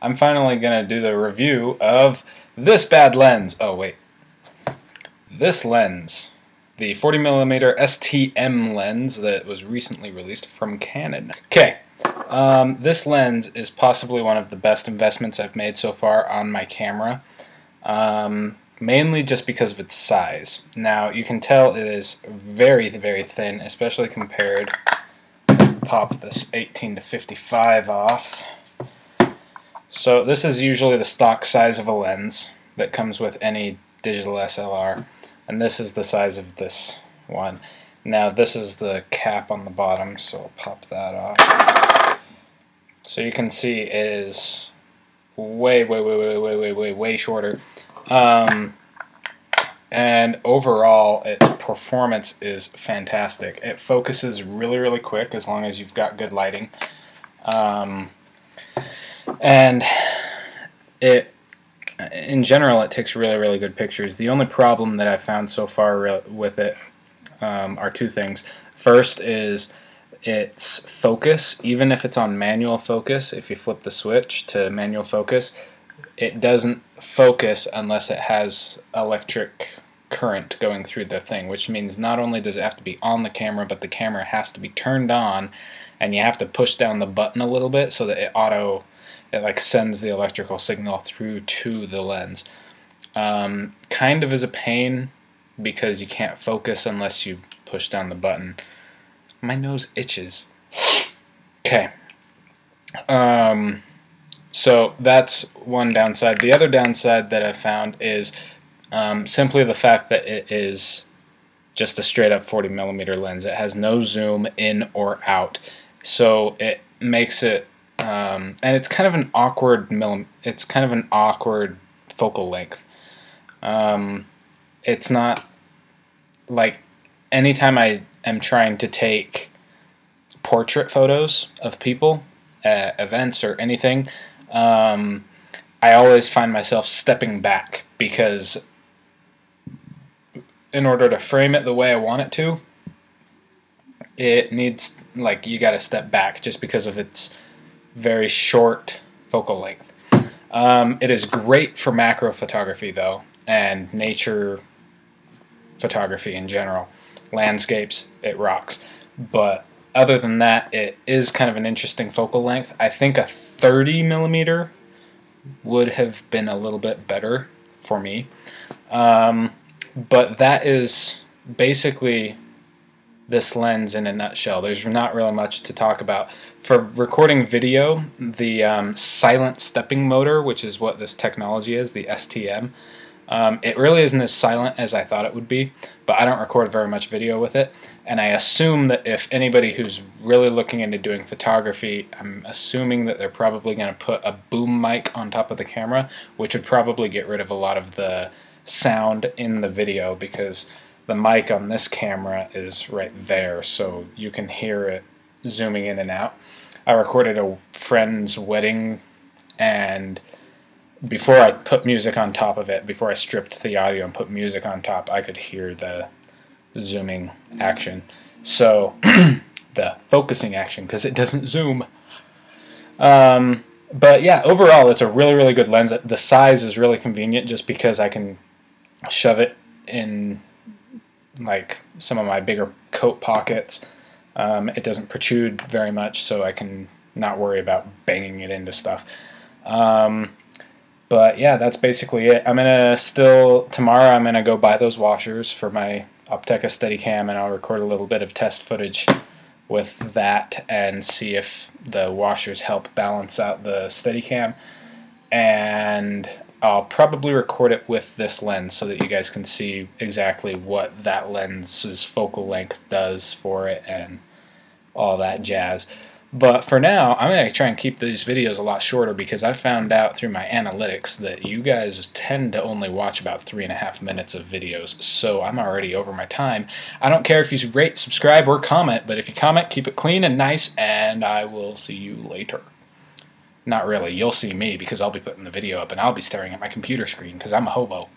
I'm finally going to do the review of this bad lens. Oh, wait. This lens. The 40mm STM lens that was recently released from Canon. Okay. This lens is possibly one of the best investments I've made so far on my camera. Mainly just because of its size. Now, you can tell it is very, very thin, especially compared. Pop this 18-55 off. So this is usually the stock size of a lens that comes with any digital SLR, and this is the size of this one. Now this is the cap on the bottom, so I'll pop that off. So you can see it is way shorter. And overall, its performance is fantastic. It focuses really quick as long as you've got good lighting. And in general, it takes really good pictures. The only problem that I've found so far with it are two things. First is its focus. Even if it's on manual focus, if you flip the switch to manual focus, it doesn't focus unless it has electric current going through the thing, which means not only does it have to be on the camera, but the camera has to be turned on, and you have to push down the button a little bit so that it like sends the electrical signal through to the lens. Kind of is a pain because you can't focus unless you push down the button. My nose itches. Okay. So that's one downside. The other downside that I've found is simply the fact that it is just a straight up 40mm lens. It has no zoom in or out, so it makes it and it's kind of an awkward focal length. It's not like anytime I am trying to take portrait photos of people at events or anything, I always find myself stepping back because in order to frame it the way I want it to, it needs, like, you gotta step back just because of its very short focal length. It is great for macro photography though, and nature photography in general. Landscapes, it rocks. But other than that, it is kind of an interesting focal length. I think a 30mm would have been a little bit better for me. But that is basically this lens in a nutshell. There's not really much to talk about. For recording video, the silent stepping motor, which is what this technology is, the STM, it really isn't as silent as I thought it would be, but I don't record very much video with it, and I assume that if anybody who's really looking into doing photography, I'm assuming that they're probably going to put a boom mic on top of the camera, which would probably get rid of a lot of the sound in the video, because the mic on this camera is right there, so you can hear it zooming in and out. I recorded a friend's wedding, and before I put music on top of it, before I stripped the audio and put music on top, I could hear the zooming action. So, the focusing action, because it doesn't zoom. But yeah, overall, it's a really good lens. The size is really convenient just because I can shove it in like some of my bigger coat pockets. It doesn't protrude very much, so I can not worry about banging it into stuff. But yeah, that's basically it. Tomorrow I'm gonna go buy those washers for my Optica Steadicam, and I'll record a little bit of test footage with that and see if the washers help balance out the Steadicam. And I'll probably record it with this lens so that you guys can see exactly what that lens's focal length does for it and all that jazz. But for now, I'm going to try and keep these videos a lot shorter because I found out through my analytics that you guys tend to only watch about 3.5 minutes of videos, so I'm already over my time. I don't care if you rate, subscribe, or comment, but if you comment, keep it clean and nice, and I will see you later. Not really, you'll see me because I'll be putting the video up and I'll be staring at my computer screen because I'm a hobo.